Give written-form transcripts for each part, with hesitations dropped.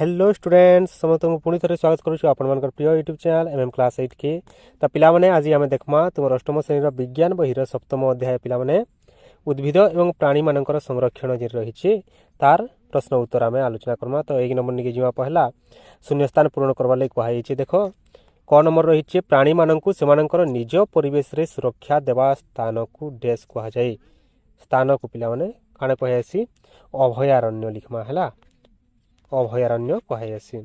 Hello students समस्त पुणी थे स्वागत करुँ आपण प्रिय यूट्यूब चैनल एमएम क्लास 8 के तो पिलाने आज आम देखमा तुम अष्टम श्रेणी विज्ञान बहीर सप्तम अध्याय पिलाने उद्भिद और प्राणी मानकर संरक्षण जी रही तार प्रश्न उत्तर आम आलोचना करमा। तो 1 नंबर निके जीवा पहला शून्यस्थान पूरण करवा लगी कहुई। देख क नंबर रही प्राणी मानक से निज परिवेश रे सुरक्षा देवा स्थान को डैश कहुए। स्थान को पिलाने काण कहुसी अभयारण्य लिखमा है। अभयारण्य कहुसी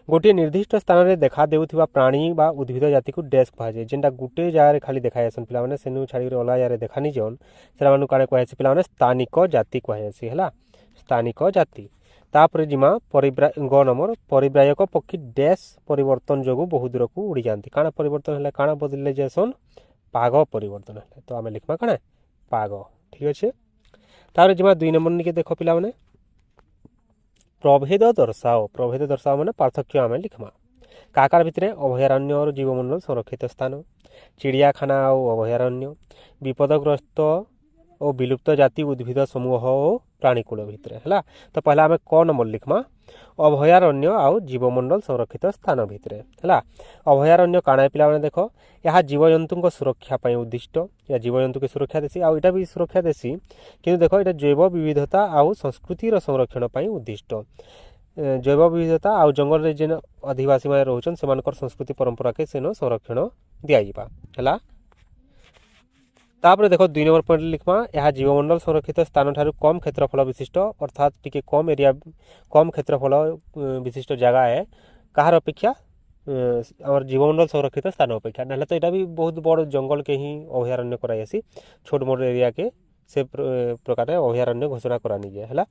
गोटे निर्दिष्ट स्थान में देखा देउथिबा प्राणी बा उद्भिद जाति को डैश कहुए। जेनटा गोटे जगह खाली देखासन पिलाने सेनु छाड़ी अलग जगह देखा नहीं जन से काण कहुसी पिलाने स्थानिक जाति कहुसी है। स्थानिक जाति तापर जिमा ग नंबर परिव्रायक पक्षी डैश परिवर्तन जो बहुत दूर को उड़ी जाती। काण परिवर्तन है काण बदलले जैसन पाग परिवर्तन है। तो आम लिखमा काण पाग ठीक अच्छे। तापर जिमा 2 नंबर निके देख पिलाने प्रभेद दर्शाओ माने पार्थक्य आम लिखमा। काकार भितर अभयारण्य और जीवमंडल संरक्षित स्थान चिड़ियाखाना और अभयारण्य विपदग्रस्त और विलुप्त जाति उद्भिद समूह और प्राणीकूल भितर है। तो पहला आम क नंबर लिखमा अभयारण्य आउ जीवमंडल संरक्षित स्थान भितर है। अभयारण्य काण पिला देख यह जीवजंतु सुरक्षा उद्दिष्ट या जीवजंतु की सुरक्षा देसी आउ इटा भी सुरक्षा देसी किंतु देख ये जैव विविधता आउ संस्कृतिर संरक्षण उद्दिष्ट। जैव विविधता आउ जंगल रे जेन आदिवासी माने रोचन सेमानकर संस्कृति परंपरा के सेनो संरक्षण दियाइबा है। तापर देख 2 नंबर पॉइंट लिखमा यह जीवमंडल संरक्षित स्थान ठारू कम क्षेत्रफल विशिष्ट अर्थात टिके कम एरिया कम क्षेत्रफल विशिष्ट जगह है कहार अपेक्षा आम जीवमंडल संरक्षित स्थान अपेक्षा ना तो यहाँ भी बहुत बड़ जंगल के ही अभयारण्य कराइसी छोट मोट एरिया के से प्रकार अभयारण्य घोषणा करानी जाए है।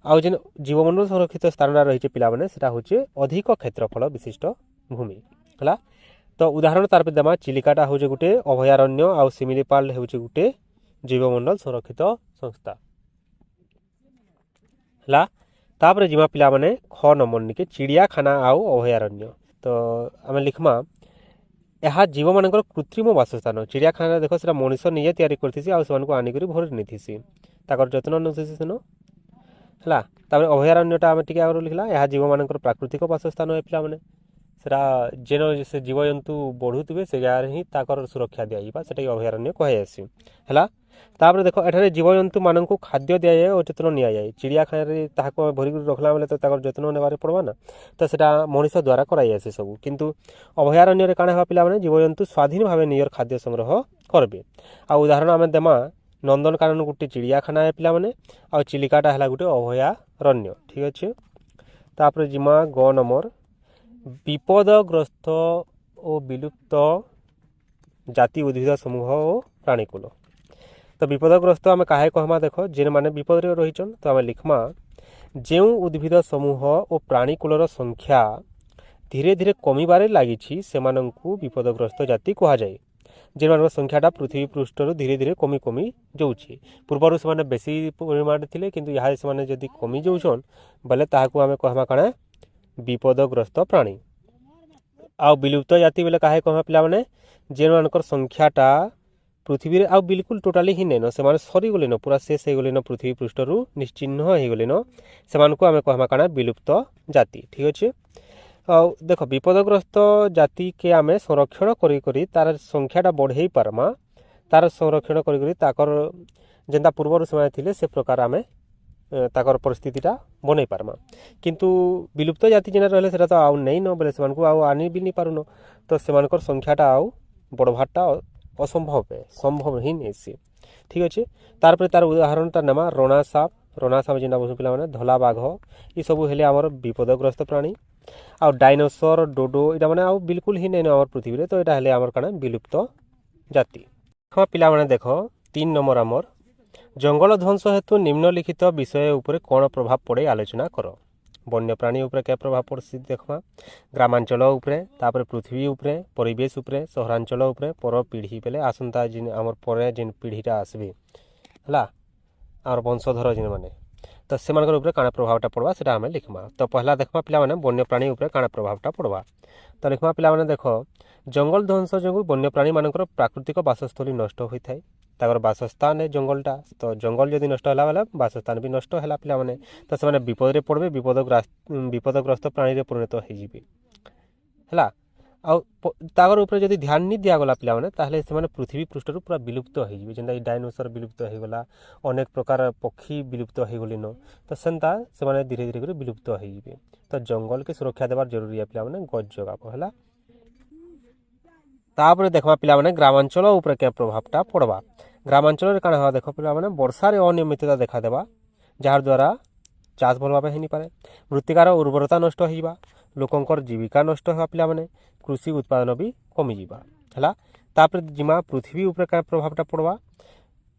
आउ जेन जीवमंडल संरक्षित स्थान रही पिलाने से अधिक क्षेत्रफल विशिष्ट भूमि है। तो उदाहरण तार पे देमा चिलिकाटा हूँ गोटे अभयारण्य आउ सिमिलीपाल हूँ गोटे जीवमंडल संरक्षित संस्था है। तापर जिमा पिला माने ख नंबर निके चिड़ियाखाना आउ अभयारण्य। तो आम लिखमा यह जीव मान कृत्रिम बासस्थान चिड़ियाखाना देख से मनीष निजे तैयारी करथीसी आउ सेमानकु आनिक भर नहीं ताकर जत्न नौथीसी सेनो है। अभयारण्यटा आम टिके आगे लिखला यह जीव मान प्राकृतिक बासस्थान है पिला जेन से जीवजंतु बढ़ुवे से जगह ही ताकर सुरक्षा दिया से अभयारण्य कहुसी है। तापर देख एठारे जीवजंतु मानक खाद्य दि जाए और जत्न नि जाए चिड़ियाखाना भरिक रखला बेले तो ताकर जत्न नेबार पड़वा ना तो सेटा मनीष द्वारा कराई सब किंतु अभयारण्य काण है पिला जीवजंतु स्वाधीन भाव निजर खाद्य संग्रह करबे। आ उदाहरण आम देमा नंदनकानन गोटे चिड़ियाखाना है पिला आ चिलिकाटा है गोटे अभयारण्य ठीक अच्छे। तापर जिमा ग नंबर विपदग्रस्त और विलुप्त जाति उद्भिद समूह और प्राणीकूल। तो विपदग्रस्त आम काहे कहमा देख जेन माने विपद रे रहीचन तो आम लिखमा जो उद्भिद समूह और प्राणीकूलर संख्या धीरे धीरे कमिबारे लागिछि सेमानंकु विपदग्रस्त जाति कहा जाए। जेन संख्याटा पृथ्वी पृष्ठर धीरे धीरे कमी कमी जाऊँगी पूर्वर से बेसी परिमाण थिले किंतु यहाँ से जदि कमी जाऊन बोले ताहाकु आम कहमा काଣା विपदग्रस्त प्राणी। आ विलुप्त जाति बेले काहे कहमा पिलाने जेन मानकर संख्याटा पृथ्वी आ बिल्कुल टोटाली ही नैन से सरी गलेन पूरा शेष हो गलेन पृथ्वी पृष्ठरू निश्चिह्न हो गलेन से आम कहमा काଣା विलुप्त जाति ठीक अच्छे। देख विपदग्रस्त जाति के आम संरक्षण करी तार संख्याटा बढ़े पारमा तार संरक्षण करी ताकर जेनता पूर्वर समय थिले से प्रकार आम ताकर परिस्थितिटा बनै पारमा किंतु विलुप्त जाति जेना रहले सेटा तो आउ नहीं न बोले सेमानकु आउ आनी भी नहीं पारुन तो सेमानकर संख्याटा आउ बढ़वाटा असंभव है संभव ही नहीं सी ठीक अच्छे। तार पर तार उदाहरणटा नेमा रଣା साप जेना बसु पिला माने धला बाघ ये सब हेले आमर विपदग्रस्त प्राणी आ डायनोसर डोडो इटा माने आउ बिल्कुल ही नहीं न आमर पृथ्वी रे तो इटा हेले आमर काना विलुप्त जाति। हाँ पिला माने देखो 3 नंबर आमर जंगल ध्वंस हेतु निम्नलिखित विषय उपरे कौन प्रभाव पड़े आलोचना कर। वन्यप्राणी उपरे क्या प्रभाव पड़सी देखमा ग्रामांचल उपरे तापर पृथ्वी उपरे परिवेश उपरे सहरांचल उपरे पर पीढ़ी बेले आसंता जिन आमर परे जिन पीढ़ीटा आसबे हला आमर वंशधर जिन माने तो सेमानकर उपरे काଣା प्रभावटा पड़वा सेटा आमे लिखमा। तो पहला देखमा पिला माने वन्यप्राणी उपरे काଣା प्रभावटा पड़वा तो लिखमा पिला माने देखो जंगल ध्वंस जो वन्यप्राणी मानकर प्राकृतिक बासस्थली नष्ट होई थाए ତାଙ୍କର ବାସସ୍ଥାନ ଏ ଜଙ୍ଗଲଟା ତ ଜଙ୍ଗଲ ଯଦି ନଷ୍ଟ ହେଲା ବେଲେ ବାସସ୍ଥାନ ବି ନଷ୍ଟ ହେଲା ପିଲାମାନେ ତ ସେମାନେ ବିପଦରେ ପଡ଼ିବେ ବିପଦଗ୍ରସ୍ତ ପ୍ରାଣୀରେ ପରିଣତ ହେଇଯିବେ ହେଲା ଆଉ ତାଙ୍କର ଉପରେ ଯଦି ଧ୍ୟାନ ନି ଦିଆଗଲା ପିଲାମାନେ ତାହେଲେ ସେମାନେ ପୃଥିବୀ ପୃଷ୍ଠରୁ ପୁରା ବିଲୁପ୍ତ ହେଇଯିବେ ଯେନ୍ତାକି ଡାଇନୋସର ବିଲୁପ୍ତ ହେଇଗଲା ଅନେକ ପ୍ରକାର ପକ୍ଷୀ ବିଲୁପ୍ତ ହେଇଗଲିନ ତ ସେନ୍ତା ସେମାନେ ଧୀରେ ଧୀରେ କରି ବିଲୁପ୍ତ ହେଇଯିବେ ତ ଜଙ୍ଗଲକେ ସୁରକ୍ଷା ଦେବାର ଜରୁରୀ ପିଲାମାନେ ଗଛ ଜଗାବ ହେଲା ତାପରେ ଦେଖବା ପିଲାମାନେ ଗ୍ରାମାଞ୍ଚଳ ଉପରେ କେ ପ୍ରଭାବଟା ପଡ଼ବା ଗ୍ରାମାଞ୍ଚଳରେ କାଣା ହେବା ଦେଖ ପିଲାମାନେ ବର୍ଷାରେ ଅନିୟମିତତା ଦେଖାଦେବା ଯାହାଦ୍ୱାରା ଚାଷ ଭଲ ଭାବେ ହେଇନିପାରେ ମୃତ୍ତିକାର ଉର୍ବରତା ନଷ୍ଟ ହେଇଯିବା ଲୋକଙ୍କର ଜୀବିକା ନଷ୍ଟ ହେବା ପିଲାମାନେ କୃଷି ଉତ୍ପାଦନ ବି କମିଯିବା ହେଲା ତାପରେ ଜିମା ପୃଥିବୀ ଉପରେ କାଁ ପ୍ରଭାବଟା ପଡ଼ବା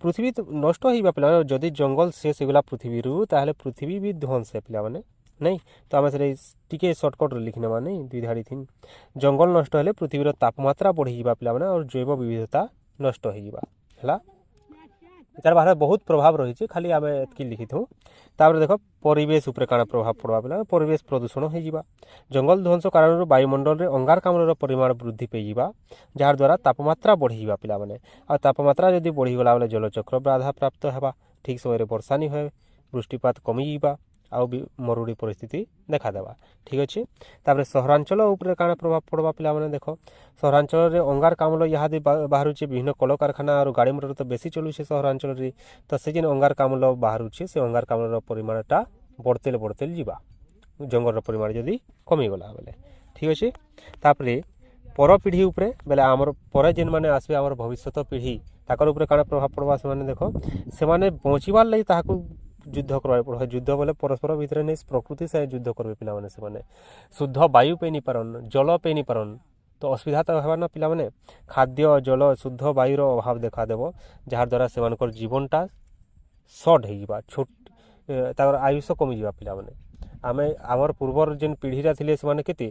ପୃଥିବୀ ନଷ୍ଟ ହେଇଯିବା ପିଲାମାନେ ଯଦି ଜଙ୍ଗଲ ଶେଷ ହେଇଗଲା ପୃଥିବୀରୁ ତାହେଲେ ପୃଥିବୀ ବି ଧ୍ୱଂସ ପିଲାମାନେ ନାଇଁ ତ ଆମେ ସେଟା ଟିକେ ସର୍ଟକଟ୍ରେ ଲିଖିନେବା ନାଇଁ 2 ଧାଡ଼ି 3 ଜଙ୍ଗଲ ନଷ୍ଟ ହେଲେ ପୃଥିବୀର ତାପମାତ୍ରା ବଢ଼ିଯିବା ପିଲାମାନେ ଆଉ ଜୈବ ବିବିଧତା ନଷ୍ଟ ହେଇଯିବା ହେଲା ତାର ବାହାରେ ବହୁତ ପ୍ରଭାବ ରହିଛି ଖାଲି ଆମେ ଏତିକି ଲିଖିଥାଉ ତାପରେ ଦେଖ ପରିବେଶ ଉପରେ କାଣା ପ୍ରଭାବ ପଡ଼ବା ପିଲା ପରିବେଶ ପ୍ରଦୂଷଣ ହେଇଯିବା ଜଙ୍ଗଲ ଧ୍ୱଂସ କାରଣରୁ ବାୟୁମଣ୍ଡଳରେ ଅଙ୍ଗାରକାମ୍ଳର ପରିମାଣ ବୃଦ୍ଧି ପାଇଯିବା ଯାହାଦ୍ୱାରା ତାପମାତ୍ରା ବଢ଼ିଯିବା ପିଲାମାନେ ଆଉ ତାପମାତ୍ରା ଯଦି ବଢ଼ିଗଲା ବେଲେ ଜଳଚକ୍ର ବାଧାପ୍ରାପ୍ତ ହେବା ଠିକ୍ ସମୟରେ ବର୍ଷା ନି ହୁଏ ବୃଷ୍ଟିପାତ କମିଯିବା ଆଉ ବି ମରୁଡ଼ି ପରିସ୍ଥିତି ଦେଖାଦେବା ଠିକ୍ ଅଛି ତାପରେ ସହରାଞ୍ଚଳ ଉପରେ କାଣା ପ୍ରଭାବ ପଡ଼ବା ପିଲାମାନେ ଦେଖ ସହରାଞ୍ଚଳରେ ଅଙ୍ଗାରକାମ୍ଳ ଇହାଦେ ବାହାରୁଛେ ବିଭିନ୍ନ କଳକାରଖାନା ଆଉ ଗାଡ଼ି ମଟର ତ ବେଶୀ ଚଲୁଛେ ସହରାଞ୍ଚଳରେ ତ ସେ ଯେନ୍ ଅଙ୍ଗାରକାମ୍ଳ ବାହାରୁଛେ ସେ ଅଙ୍ଗାରକାମ୍ଳର ପରିମାଣଟା ବଢ଼ତେଲ ଯିବା ଜଙ୍ଗଲର ପରିମାଣ ଯଦି କମିଗଲା ବେଲେ ଠିକ୍ ଅଛି ତାପରେ ପର ପିଢ଼ି ଉପରେ ବେଲେ ଆମର ପରେ ଯେନ୍ମାନେ ଆସିବେ ଆମର ଭବିଷ୍ୟତ ପିଢ଼ି ତାଙ୍କର ଉପରେ କାଣା ପ୍ରଭାବ ପଡ଼ବା ସେମାନେ ଦେଖ ସେମାନେ ବଞ୍ଚିବାର ଲାଗି ତାହାକୁ ଯୁଦ୍ଧ କରିବାକୁ ପଡ଼ିବ ଯୁଦ୍ଧ ବୋଲେ ପରସ୍ପର ଭିତରେ ନେଇ ପ୍ରକୃତି ସେ ଯୁଦ୍ଧ କରିବେ ପିଲାମାନେ ସେମାନେ ଶୁଦ୍ଧ ବାୟୁ ପାଇ ନି ପାରନ୍ ଜଳ ପାଇ ନି ପାରନ୍ ତ ଅସୁବିଧା ତ ହେବା ନା ପିଲାମାନେ ଖାଦ୍ୟ ଜଳ ଶୁଦ୍ଧ ବାୟୁର ଅଭାବ ଦେଖାଦେବ ଯାହାଦ୍ୱାରା ସେମାନଙ୍କର ଜୀବନଟା ସର୍ଟ ହେଇଯିବା ଛୋଟ ତାଙ୍କର ଆୟୁଷ କମିଯିବା ପିଲାମାନେ ଆମେ ଆମର ପୂର୍ବର ଯେନ୍ ପିଢ଼ିଟା ଥିଲେ ସେମାନେ କେତେ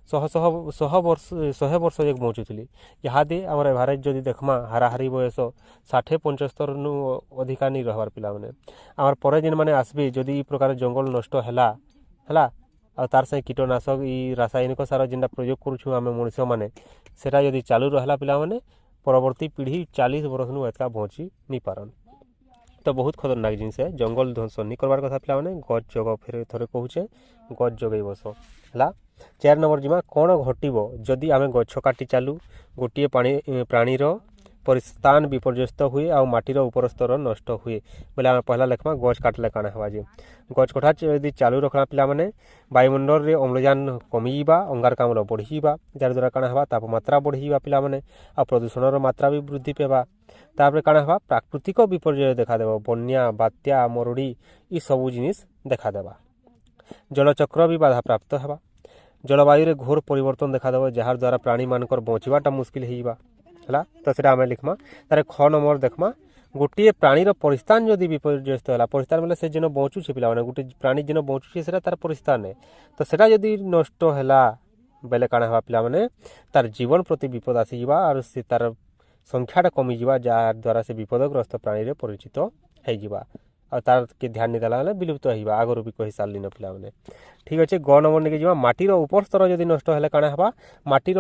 ଶହ ବର୍ଷ ଯାକ ବଞ୍ଚୁଥିଲେ ଇହାଦେ ଆମର ଏଭାରେଜ୍ ଯଦି ଦେଖମା ହାରାହାରି ବୟସ 60-75 ଅଧିକା ନି ରହିବାର ପିଲାମାନେ ଆମର ପରେ ଯେନ୍ମାନେ ଆସିବେ ଯଦି ଇ ପ୍ରକାର ଜଙ୍ଗଲ ନଷ୍ଟ ହେଲା ଆଉ ତାର ସାଙ୍ଗେ କୀଟନାଶକ ଇ ରାସାୟନିକ ସାର ଯେନ୍ଟା ପ୍ରୟୋଗ କରୁଛୁ ଆମେ ମଣିଷମାନେ ସେଟା ଯଦି ଚାଲୁ ରହିଲା ପିଲାମାନେ ପରବର୍ତ୍ତୀ ପିଢ଼ି 40 ବର୍ଷନୁ ଏତକା ବଞ୍ଚି ନି ପାରନ୍ ତ ବହୁତ ଖତରନାକ ଜିନିଷ ଜଙ୍ଗଲ ଧ୍ୱଂସ ନି କରବାର କଥା ପିଲାମାନେ ଗଛ ଜଗ ଫେରେ ଥରେ କହୁଛେ ଗଛ ଜଗେଇ ବସ ହେଲା 4 ନମ୍ବର ଯିମା କ'ଣ ଘଟିବ ଯଦି ଆମେ ଗଛ କାଟି ଚାଲୁ ଗୋଟିଏ ପ୍ରାଣୀର ପରିସ୍ଥାନ ବିପର୍ଯ୍ୟସ୍ତ ହୁଏ ଆଉ ମାଟିର ଉପର ସ୍ତର ନଷ୍ଟ ହୁଏ ବୋଲେ ଆମେ ପହଲା ଲେଖମା ଗଛ କାଟିଲେ କାଣା ହେବା ଯେ ଗଛ କଟା ଯଦି ଚାଲୁ ରଖମା ପିଲାମାନେ ବାୟୁମଣ୍ଡଳରେ ଅମ୍ଳଜାନ କମିଯିବା ଅଙ୍ଗାରକାମ୍ଳ ବଢ଼ିଯିବା ଯାହାଦ୍ୱାରା କାଣା ହେବା ତାପମାତ୍ରା ବଢ଼ିଯିବା ପିଲାମାନେ ଆଉ ପ୍ରଦୂଷଣର ମାତ୍ରା ବି ବୃଦ୍ଧି ପାଇବା ତାପରେ କାଣା ହେବା ପ୍ରାକୃତିକ ବିପର୍ଯ୍ୟୟ ଦେଖାଦେବ ବନ୍ୟା ବାତ୍ୟା ମରୁଡ଼ି ଇ ସବୁ ଜିନିଷ ଦେଖାଦେବା ଜଳଚକ୍ର ବି ବାଧାପ୍ରାପ୍ତ ହେବା ଜଳବାୟୁରେ ଘୋର ପରିବର୍ତ୍ତନ ଦେଖାଦେବ ଯାହାଦ୍ୱାରା ପ୍ରାଣୀମାନଙ୍କର ବଞ୍ଚିବାଟା ମୁସ୍କିଲ ହେଇଯିବା ହେଲା ତ ସେଟା ଆମେ ଲିଖମା ତାର 6 ନମ୍ବର ଦେଖମା ଗୋଟିଏ ପ୍ରାଣୀର ପରିସ୍ଥାନ ଯଦି ବିପର୍ଯ୍ୟସ୍ତ ହେଲା ପରିସ୍ଥାନ ବୋଲେ ସେ ଯେନ ବଞ୍ଚୁଛେ ପିଲାମାନେ ଗୋଟେ ପ୍ରାଣୀ ଯେନ ବଞ୍ଚୁଛେ ସେଟା ତାର ପରିସ୍ଥାନ ତ ସେଟା ଯଦି ନଷ୍ଟ ହେଲା ବେଲେ କାଣା ହେବା ପିଲାମାନେ ତାର ଜୀବନ ପ୍ରତି ବିପଦ ଆସିଯିବା ଆରୁ ସେ ତାର ସଂଖ୍ୟାଟା କମିଯିବା ଯାହାଦ୍ୱାରା ସେ ବିପଦଗ୍ରସ୍ତ ପ୍ରାଣୀରେ ପରିଚିତ ହେଇଯିବା ଆଉ ତାର କେ ଧ୍ୟାନ ନି ଦେଲା ବେଲେ ବିଲୁପ୍ତ ହେଇଯିବା ଆଗରୁ ବି କହି ସାରିଲିନ ପିଲାମାନେ ଠିକ୍ ଅଛି ଗ ନମ୍ବର ନେଇକି ଯିବା ମାଟିର ଉପର ସ୍ତର ଯଦି ନଷ୍ଟ ହେଲେ କାଣା ହେବା ମାଟିର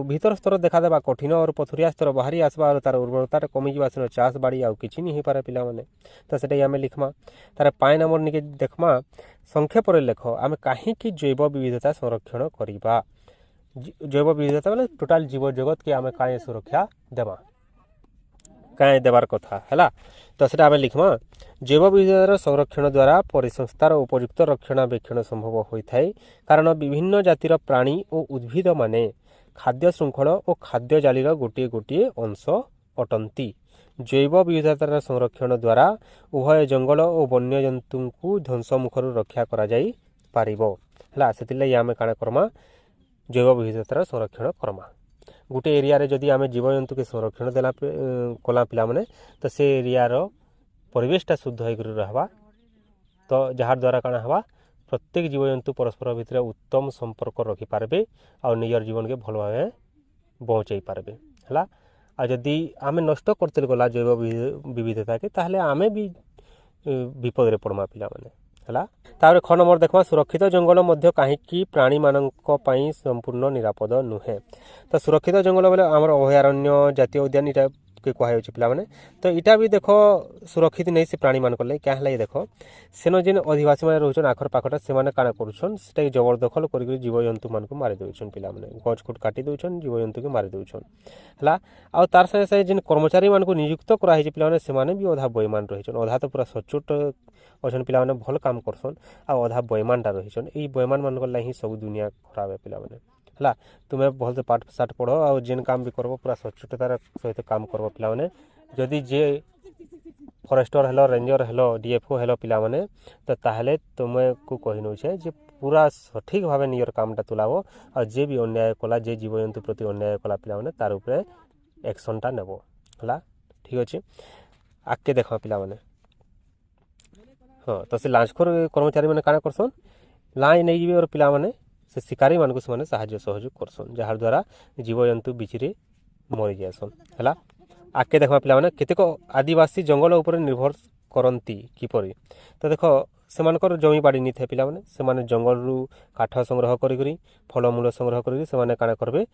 ଭିତର ସ୍ତର ଦେଖାଦେବା କଠିନ ଆଉ ପଥୁରିଆ ସ୍ତର ବାହାରି ଆସିବା ଆଉ ତାର ଉର୍ବରତାଟା କମିଯିବା ସେନ ଚାଷ ବାଡ଼ି ଆଉ କିଛି ନି ହେଇପାରେ ପିଲାମାନେ ତ ସେଟା ଆମେ ଲିଖମା ତାର 5 ନମ୍ବର ନେଇକି ଦେଖମା ସଂକ୍ଷେପରେ ଲେଖ ଆମେ କାହିଁକି ଜୈବ ବିବିଧତା ସଂରକ୍ଷଣ କରିବା ଜୈବ ବିବିଧତା ବୋଲେ ଟୋଟାଲ ଜୀବ ଜଗତକେ ଆମେ କାହିଁ ସୁରକ୍ଷା ଦେବା କାହିଁ ଦେବାର କଥା ହେଲା ତ ସେଟା ଆମେ ଲିଖମା ଜୈବ ବିବିଧତାର ସଂରକ୍ଷଣ ଦ୍ୱାରା ପରିସଂସ୍ଥାର ଉପଯୁକ୍ତ ରକ୍ଷଣାବେକ୍ଷଣ ସମ୍ଭବ ହୋଇଥାଏ କାରଣ ବିଭିନ୍ନ ଜାତିର ପ୍ରାଣୀ ଓ ଉଦ୍ଭିଦମାନେ ଖାଦ୍ୟ ଶୃଙ୍ଖଳ ଓ ଖାଦ୍ୟ ଜାଲିର ଗୋଟିଏ ଅଂଶ ଅଟନ୍ତି ଜୈବ ବିବିଧତାର ସଂରକ୍ଷଣ ଦ୍ୱାରା ଉଭୟ ଜଙ୍ଗଲ ଓ ବନ୍ୟଜନ୍ତୁଙ୍କୁ ଧ୍ୱଂସ ମୁଖରୁ ରକ୍ଷା କରାଯାଇପାରିବ ହେଲା ସେଥିର୍ଲାଗି ଆମେ କାଣା କର୍ମା ଜୈବ ବିବିଧତାର ସଂରକ୍ଷଣ କର୍ମା ଗୋଟେ ଏରିଆରେ ଯଦି ଆମେ ଜୀବଜନ୍ତୁକେ ସଂରକ୍ଷଣ ଦେଲା କଲା ପିଲାମାନେ ତ ସେ ଏରିଆର ପରିବେଶଟା ଶୁଦ୍ଧ ହେଇକରି ରହିବା ତ ଯାହାଦ୍ୱାରା କାଣା ହେବା ପ୍ରତ୍ୟେକ ଜୀବଜନ୍ତୁ ପରସ୍ପର ଭିତରେ ଉତ୍ତମ ସମ୍ପର୍କ ରଖିପାରିବେ ଆଉ ନିଜର ଜୀବନକେ ଭଲ ଭାବେ ବଞ୍ଚାଇ ପାରବେ ହେଲା ଆଉ ଯଦି ଆମେ ନଷ୍ଟ କରିତେ ଗଲା ଜୈବ ବିବିଧତାକେ ତାହେଲେ ଆମେ ବି ବିପଦରେ ପଡ଼ମା ପିଲାମାନେ ହେଲା ତାପରେ 6 ନମ୍ବର ଦେଖମା ସୁରକ୍ଷିତ ଜଙ୍ଗଲ ମଧ୍ୟ କାହିଁକି ପ୍ରାଣୀମାନଙ୍କ ପାଇଁ ସମ୍ପୂର୍ଣ୍ଣ ନିରାପଦ ନୁହେଁ ତ ସୁରକ୍ଷିତ ଜଙ୍ଗଲ ବୋଲେ ଆମର ଅଭୟାରଣ୍ୟ ଜାତୀୟ ଉଦ୍ୟାନ ଏଇଟା के कहुच्छे पाने। तो इटा भी देख सुरक्षित नहीं से प्राणी मान क्या है देख सेन जेन आदिवासी मैंने रोचन आखर पाखटा से काଣା करुछन से जबरदखल कर जीवजंतु मान मारी दौन पे गछ खुट काटी दौन जीवजंतु के मारी दौन है। आउ तार संगे संगे जेन कर्मचारी मान नियुक्त कराई पे से भी अधा बईमान रही अधा तो पूरा सचोट अच्छा पे भल काम करसन आधा बईमानटा रही ये बईमान मान ही सब दुनिया खराब है पे है। तुम्हें भल से पाठ साठ पढ़ आ जेन काम भी करब पूरा सचोटतार सहित काम करब पे जदि जे forester hello ranger hello DFO hello पे तो ताहले तुम्हें को कही नौचे जे पूरा सठिक भाव निजर कामटा तुलाब और जे भी अन्याय कला जे जीवजंतु प्रति अन्याय कला पे तार उपरे एक्शनटा नेब है। ठीक अच्छे आगे देख पे हाँ तो से लांचखोर कर्मचारी मैंने काଣା करसन लांच नहीं जीवे और पिला से शिकारी मानक से साहाय्य सहयोग करसन जहार द्वारा जीवजंतु बिचरे मरी जासन है। आगे देख पे केतेक आदिवासी जंगल उपर निर्भर करती किपरि तो देख से जमी बाड़ी नहीं थे पिला से जंगल रु काठ संग्रह करी फलमूल संग्रह करें काଣା करबे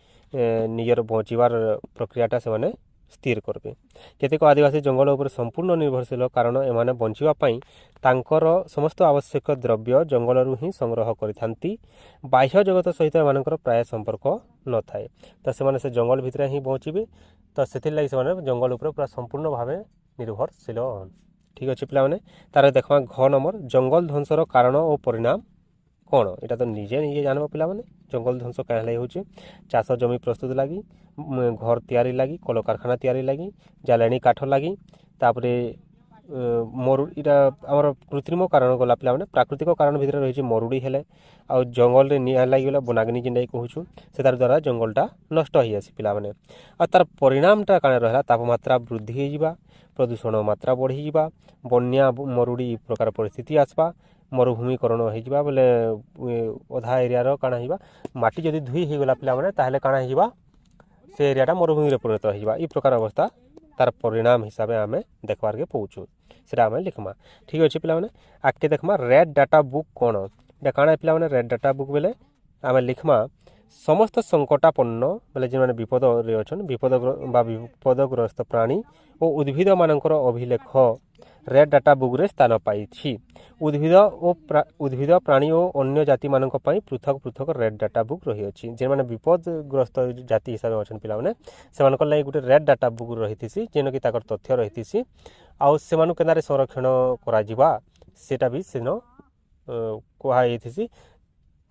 निजर बचिबार प्रक्रियाटा से स्थिर करबे। केतेक आदिवासी जंगल उपर संपूर्ण निर्भरशील कारण एमाने बंचिबापाई तांकर समस्त आवश्यक द्रव्य जंगल ही संग्रह करिथांती बाह्य जगत सहित एमानकर प्राय संपर्क न थाए तो से जंगल भितर ही बचिबे तो से लगी से जंगल उपर पूरा संपूर्ण भाव निर्भरशील। ठीक अच्छे पे तार देखा घ नंबर जंगल ध्वंसर कारण और परिणाम कौन यहाँ तो निजे निजे जानव पे जंगल ध्वंस क्या हो चाष जमी प्रस्तुत लगी घर तैयारी लगी कल कारखाना तैयारी लगी जालेणी काठ लगी तापरे मरुड़ा आमर कृत्रिम कारण गला पे प्राकृतिक कारण भितर रही मरुड़ी हेले आ जंगल निआ लगे बनाग्नि जेन कहूँ से तार द्वारा जंगलटा नष्ट हो जासी पे आ तार परिणामटा काण रहा तापमात्रा वृद्धि होगा प्रदूषण मात्रा बढ़ी बन्या मरुड़ी प्रकार परिस्थिति आसवा मरुभूमिकरण हो बोले अधा एरिया काण हो माटी जदि धुई होगला पे ताहले काण हो से एरियाटा मरुभूमि परिणत हो प्रकार अवस्था तार परिणाम हिसाब से आम देखबार के पहुँचू से आम लिखमा। ठीक अच्छे पे आगे देखमा रेड डाटा बुक कौन इटा काण पे रेड डाटा बुक बेले आम लिखमा समस्त संकटापन्न बोले जो मैंने विपद अच्छा विपदग्रस्त प्राणी और उद्भिद मानकर अभिलेख रेड डाटा बुक रे स्थान पाई उद्भिद प्राणी और अन्य जाति मानक पई पृथक पृथक रेड डाटा बुक रही अछि जे माने विपदग्रस्त जाति हिसाब से अच्छा पिला से लगी गोटे रेड डाटा बुक रही जेन कि ताकर तथ्य रही आउ से केनारे संरक्षण करा सेटा भी सेन कहुई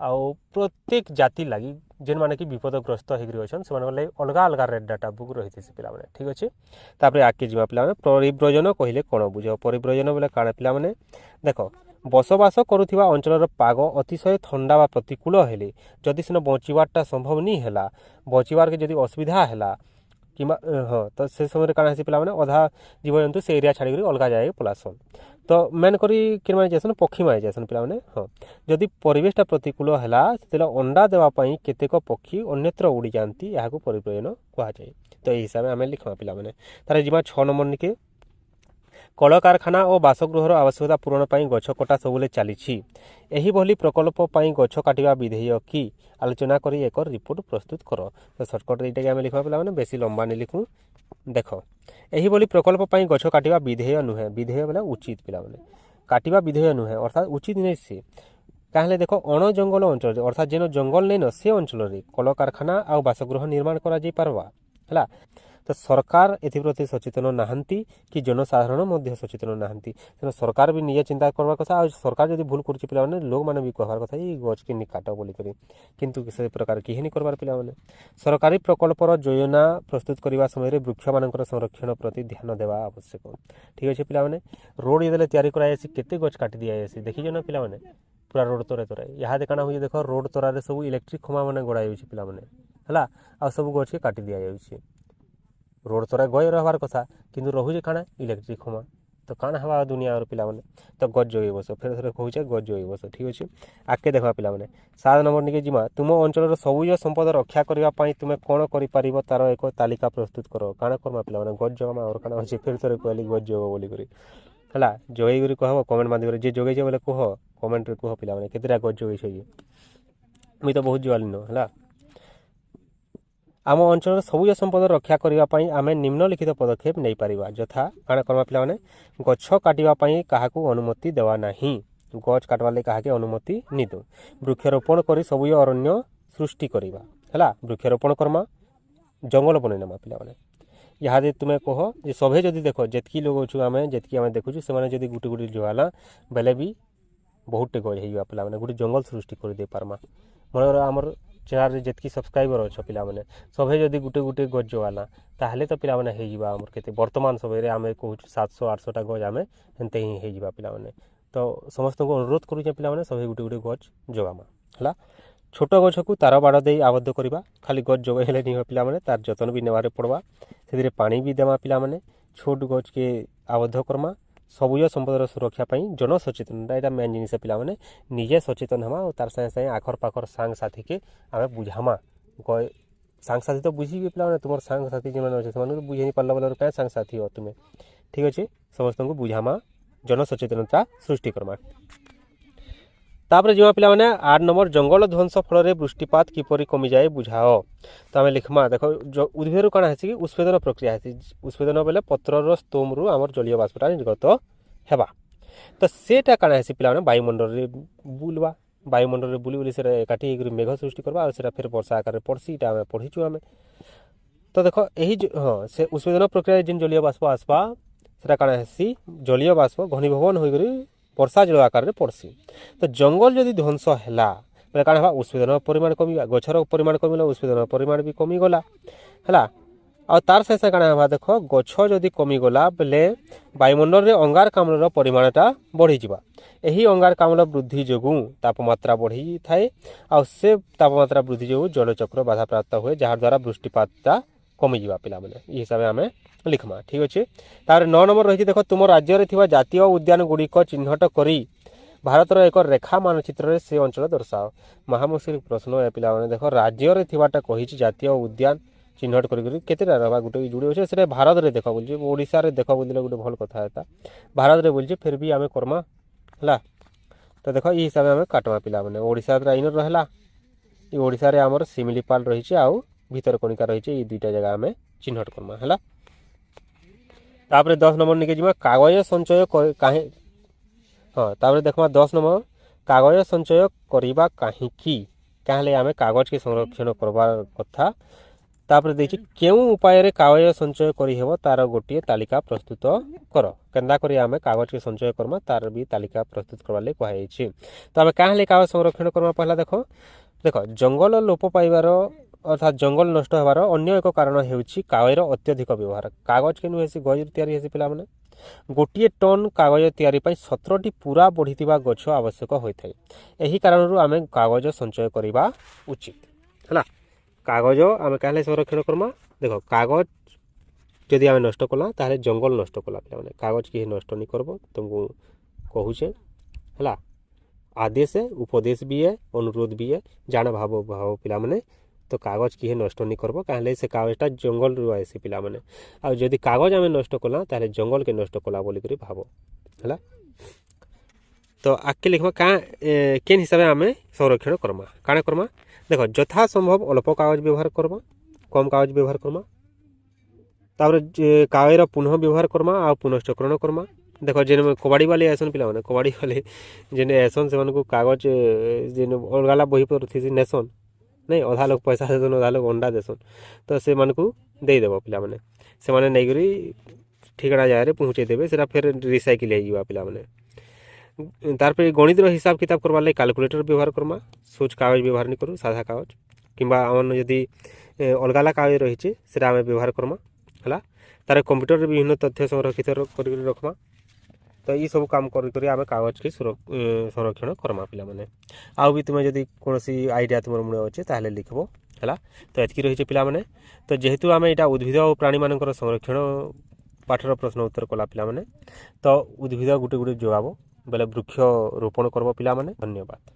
आउ प्रत्येक जाति लगी जेन माने कि विपदग्रस्त होकर अच्छा से अलग अलग रेड डाटा बुक रही थी पे। ठीक अच्छे तापर आगे जा पे परिव्रजन कहले कौन बुझ परिव्रजन बोले काण पे देख बसवास करुवा अंचल पाग अतिशय ठंडा व प्रतिकूल हेले जदि सेन बचवार्टा संभव नहीं है बचवार के जदि असुविधा है कि हाँ तो से समय काण पे अधा जीवजंतु से एरिया छाड़ी अलग जाए पलासन तो मेन करी कि जासन पक्षी मारे जासन पे हाँ जदि परिवेशटा प्रतिकूल है अंडा देवाई केतेक पक्षी अन्यत्र उड़ी जाती यहाँ परिव्रजन कहुए तो यही हिसाब से आम लिखा पे तार जी 6 नंबर निके कल कारखाना और बासगृहर आवश्यकता पूरण पर गछ कटा सबुले चली प्रकल्प गछ काटिबा विधेय की आलोचना करी एक रिपोर्ट प्रस्तुत कर तो सर्टकट ये आम लिखा पे बेसी लंबा नहीं लिखूँ देख यही प्रकल्प गछ काटिबा विधेय नुहे विधेय बोले उचित पिला काटिबा विधेय नुहे अर्थात उचित नहीं सी कहले देख अण जंगल अंचल अर्थात जेन जंगल नहीं न से अंचल कल कारखाना आ बासगृह निर्माण करा जाई पारबा है तो सरकार एप्रति सचेतन नहांती कि जनसाधारण मध्य सचेतन नहांती तेना सरकार भी निजे चिंता करवा कथा और सरकार जब भूल कर पे लोक मैंने भी कहबार कथा ये गच के काट बोलिक किंतु से प्रकार किए नहीं करवार पे सरकारी प्रकल्पर योजना प्रस्तुत करने समय वृक्ष मान संरक्षण प्रति ध्यान देवा आवश्यक। ठीक अच्छे पे रोड ये तैयारी कराई केते गच काटी दि जाए देखीज ना पे पूरा रोड तोरे तोरे यहाँ काण हो देख रोड तोरारे सब इलेक्ट्रिक खमा मैंने गड़ा पे आ सब गच के काटी दि जाए रोड तोरा गय रहार कथा किंतु रोचे काण इलेक्ट्रिक खमा तो काण हवा दुनिया पे तो गज जगे बस फिर थोड़े कहूचे गज जगे बस। ठीक अच्छे आगे देखा पे 7 नंबर निके जिमा तुम अंचल सबुज संपद रक्षा करने तुम कौन कर तार एक तालिका प्रस्तुत कर काण करमा पे गज जगमा और काण अच्छे फिर थोड़े कहली गज जग बोलिक है जगेगी कह कमेंट माध्यम जे जगेचे बोले कह कमेंट कह पे केतटा गज जगेछ मुई तो बहुत जुआली न है आम अंचल सबुज संपद रक्षा करने आम निम्नलिखित पदक्षेप नहीं पारिबा यथा काण करबा पिला माने गछ काटिबा पई काहाकू अनुमति देवा नाही गछ काटवा ले काहाके अनुमति नि दो वृक्षारोपण करी सबुज अरण्य सृष्टि करबा हला वृक्षारोपण करमा जंगल बनै नमा पिला माने यहाँ तुम्हें कह जे सभे जदि देख जितकी लोग अच्छु आम जितकी आम देखुचु से जदि गुटे गुटे जुआला बेले भी बहुत टे गज हो पिला माने गुटे जंगल सृष्टि कर दे पारमा मनर आमर चैनल जितकी सब्सक्राइबर अच्छ पिला माने सभे जदि गुटे गुटे गज जोगाला ताहले तो पिला माने हो आमर केते वर्तमान समय आम कहूँ 700-800 टा गज आम हेनते ही हो पिला माने तो समस्त को अनुरोध करूँ पिला माने सभे गुटे गुटे गज जोगामा हला छोट गछ को तार बाड़ दे आबद्ध करवा खाली गछ जोगाइले नहीं पिला माने तार जतन भी नेबारे पड़वा से पानी भी देमा पिला माने छोट गछ के आबद्ध करमा सबुज संपदर सुरक्षा जन सचेतनता यहाँ मेन जिनिस पिला माने निजे सचेतन हमा और तार संगे संगे आखर पाखर सांग साथी के आम बुझामा सांग साथी तो बुझी पिला माने तुम सांग साथी जो अच्छे से बुझे नहीं पार्ला बोल क्या सांग साथी हो तुम्हें ठीक अच्छे समस्त को बुझामा जन सचेतनता सृष्टि करमा तापर जो पिला माने 8 नंबर जंगल ध्वंस फल वृष्टिपात किपरि कमी जाए बुझाओ तो आम लिखमा देखो उद्भिद कण है उत्पेदन प्रक्रिया है उत्पेदन बेले पत्रर स्तोम रु आमर जलीय बाष्पटा निर्गत हेबा तो सेटा कण है पिला माने वायुमंडल रे बुलवा वायुमंडल रे बुली बुली से एकाठी मेघ सृष्टि करवा और सेटा फिर वर्षा आकार पड़सी इटा आम पढ़ीचु आम तो देखो यही हाँ से उत्पेदन प्रक्रिया जिन जलीय बाष्प आसवा सेटा कण है जलीय बाष्प घनीभवन होकर वर्षा जल आकार में पड़सी तो जंगल जदि ध्वंस है बोले कण हवा उत्पेदन परिमाण कमिबा गछर परिमाण कमिले उत्पेदन परिमाण भी कमिगला है आ तार से कण हवा देख गछ जदि कमिगला बेले वायुमंडल रे अंगारकाम्लर परिमाणटा बढ़ी जिबा एही अंगारकाम्ल वृद्धि जोगु तापमात्रा बढ़ी थाए आ से तापमात्रा वृद्धि जोगु जलचक्र बाधा प्राप्त हुए जहार द्वारा वृष्टिपातटा कमी जिबा पिला माने ई हिसाब आमे लिखमा ठीक अच्छे तार 9 नंबर रही देख तुम राज्य में जातीय उद्यान गुड़िक चिन्हट करी भारतर एक रेखा मानचित्र से अंचल दर्शाओ महामुश्किल प्रश्न है पिला माने देख राज्य में थिबाटा कही जातीय उद्यान चिन्हट करी केतेटा रहा गुटे जुड़ी अच्छे से भारत में देख बोल ओडिशा रे देख बोल गोटे भल कथा है भारत में बोलचे फिर भी आम करमा है तो देख ये हिसाब से आम काटमा पिला माने ओडिशा आईन रहा ये ओडिशा रे आमर सिमिलीपाल रही आउ भितरकणिका रही ये दुईटा जगह आम चिन्हट करमा है तापर 10 नंबर निके जिमा कागज संचय काहे हाँ तापर देखमा 10 नंबर कागज संचय करिबा काहेकि काहले आमे कागज के संरक्षण करबार कथा तापर देखि केउ उपाय रे कागज संचय करि हेबो तार गोटिए तालिका प्रस्तुत कर केंदा करी आमे कागज के संचय करमा तार भी तालिका प्रस्तुत करबा ले कहै छी तो आमे काहले कागज संरक्षण करमा पहला देखो जंगल लोप पाइबार अर्थात जंगल नष्ट होवार अन्य एक कारण हेउछि कागजर अत्यधिक व्यवहार कागज के नुहेसी गज तैयारी हेसी पिला माने गोटिए टन कागज तैयारी पई 17टी पूरा बढ़िथिबा गछ आवश्यक होइथाय एही कारणरु आमे कागज संचय करिबा उचित हला कागज आमे कहले संरक्षण करमा देखो कागज यदि आमे नष्ट कला ताले जंगल नष्ट कला पिला माने कागज के नष्ट नहीं करबो तुमको कहूछे हला आदेश है उपदेश भी है अनुरोध भी है जान भाव भाव पिला माने तो कागज किए नष्ट नहीं करबो काहे से कागजटा जंगल रु आसी पिला माने आ जदि कागज आमे नष्ट कला ताले जंगल के नष्ट कला बोली करी भाबो हला तो आके लिखबा का केन हिसाब आमे संरक्षण करमा काना करमा देखो यथा संभव अल्प कागज व्यवहार करमा कम कागज व्यवहार करमा तापर कागजर पुनः व्यवहार करमा आ पुनश्चक्रण करमा देखो जेन कबाड़ी वाले ऐसन पिला माने कबाड़ी वाले जेन ऐसन से को कागज जेन अलगाला बही पर थी नेसन नहीं अधा लोग पैसा देसन अधा लोग अंडा देसन तो से मन को दे देबो पिला माने से माने नै करी ठिकाना जाय पहुँचे देबे सेटा फिर रिसाइकिल हो जावा पिला माने तार पे गणित हिसाब किताब करवा ले कैलकुलेटर व्यवहार करमा सोच कागज व्यवहार नहीं करू साधा कागज किंबा अमन यदि अलगाला कागज रही सेटा आमे व्यवहार करमा हला तार कंप्यूटर विभिन्न तथ्य संरक्षित कर रखमा तो ये सब काम करी आमे कागज के संरक्षण करमा पिला माने आउ भी तुम जदि कोनोसी आइडिया तुम मुंडे अच्छे ताहले लिखबो हला तो एतकी रही पिला माने तो जेहेतु आमे एटा उद्भिद और प्राणी मानकर संरक्षण पाठर प्रश्न उत्तर कला पिला माने तो उद्भिद गुटे गुटे जोगाबो बेले वृक्ष रोपण करबो पिला माने धन्यवाद।